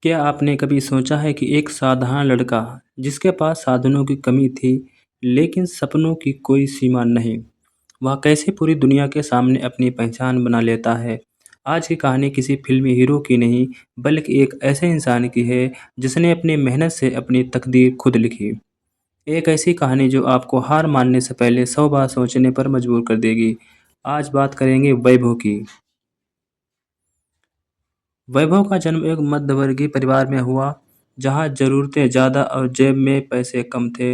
क्या आपने कभी सोचा है कि एक साधारण लड़का जिसके पास साधनों की कमी थी लेकिन सपनों की कोई सीमा नहीं, वह कैसे पूरी दुनिया के सामने अपनी पहचान बना लेता है। आज की कहानी किसी फिल्मी हीरो की नहीं बल्कि एक ऐसे इंसान की है जिसने अपनी मेहनत से अपनी तकदीर खुद लिखी। एक ऐसी कहानी जो आपको हार मानने से पहले 100 बार सोचने पर मजबूर कर देगी। आज बात करेंगे वैभव की। वैभव का जन्म एक मध्यवर्गीय परिवार में हुआ, जहां ज़रूरतें ज़्यादा और जेब में पैसे कम थे।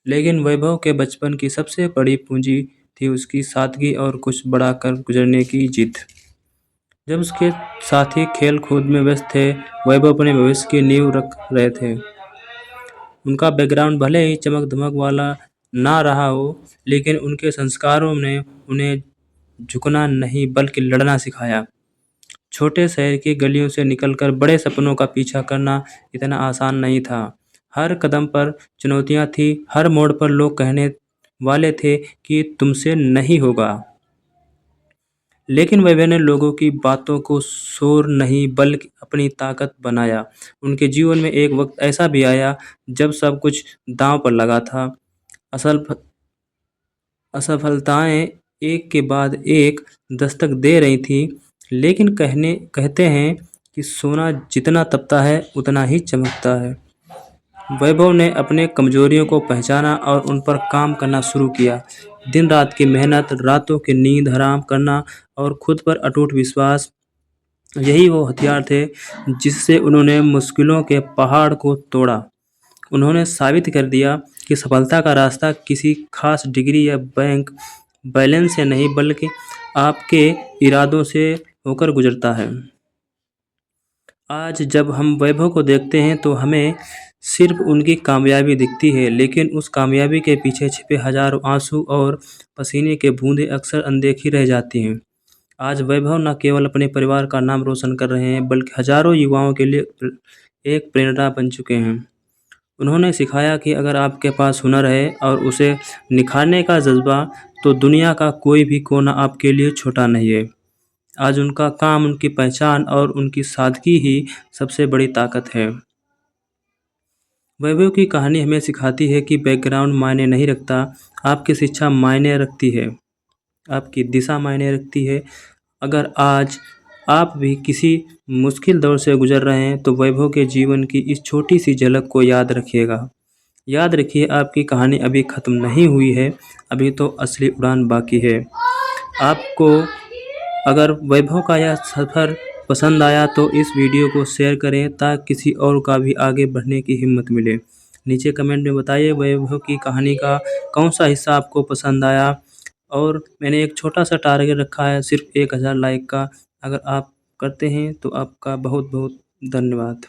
लेकिन वैभव के बचपन की सबसे बड़ी पूंजी थी उसकी सादगी और कुछ बड़ा कर गुजरने की जिद। जब उसके साथी खेल-कूद में व्यस्त थे, वैभव अपने भविष्य की नींव रख रहे थे। उनका बैकग्राउंड भले ही चमक-धमक वाला ना रहा हो, लेकिन उनके संस्कारों ने उन्हें झुकना नहीं बल्कि लड़ना सिखाया। छोटे शहर की गलियों से निकलकर बड़े सपनों का पीछा करना इतना आसान नहीं था। हर कदम पर चुनौतियाँ थीं, हर मोड़ पर लोग कहने वाले थे कि तुमसे नहीं होगा। लेकिन वैभव ने लोगों की बातों को शोर नहीं बल्कि अपनी ताकत बनाया। उनके जीवन में एक वक्त ऐसा भी आया जब सब कुछ दांव पर लगा था। असल असफलताएं एक के बाद एक दस्तक दे रही थीं, लेकिन कहते हैं कि सोना जितना तपता है उतना ही चमकता है। वैभव ने अपने कमजोरियों को पहचाना और उन पर काम करना शुरू किया। दिन रात की मेहनत, रातों की नींद हराम करना और खुद पर अटूट विश्वास, यही वो हथियार थे जिससे उन्होंने मुश्किलों के पहाड़ को तोड़ा। उन्होंने साबित कर दिया कि सफलता का रास्ता किसी खास डिग्री या बैंक बैलेंस से नहीं बल्कि आपके इरादों से होकर गुजरता है। आज जब हम वैभव को देखते हैं तो हमें सिर्फ उनकी कामयाबी दिखती है, लेकिन उस कामयाबी के पीछे छिपे हजारों आंसू और पसीने के बूंदें अक्सर अनदेखी रह जाती हैं। आज वैभव न केवल अपने परिवार का नाम रोशन कर रहे हैं बल्कि हजारों युवाओं के लिए एक प्रेरणा बन चुके हैं। उन्होंने सिखाया कि अगर आपके पास हुनर है और उसे निखारने का जज्बा, तो दुनिया का कोई भी कोना आपके लिए छोटा नहीं है। आज उनका काम, उनकी पहचान और उनकी सादगी ही सबसे बड़ी ताकत है। वैभव की कहानी हमें सिखाती है कि बैकग्राउंड मायने नहीं रखता, आपकी शिक्षा मायने रखती है, आपकी दिशा मायने रखती है। अगर आज आप भी किसी मुश्किल दौर से गुजर रहे हैं तो वैभव के जीवन की इस छोटी सी झलक को याद रखिएगा। याद रखिए, आपकी कहानी अभी ख़त्म नहीं हुई है, अभी तो असली उड़ान बाकी है। आपको अगर वैभव का यह सफ़र पसंद आया तो इस वीडियो को शेयर करें ताकि किसी और का भी आगे बढ़ने की हिम्मत मिले। नीचे कमेंट में बताइए वैभव की कहानी का कौन सा हिस्सा आपको पसंद आया। और मैंने एक छोटा सा टारगेट रखा है सिर्फ 1000 लाइक का। अगर आप करते हैं तो आपका बहुत बहुत धन्यवाद।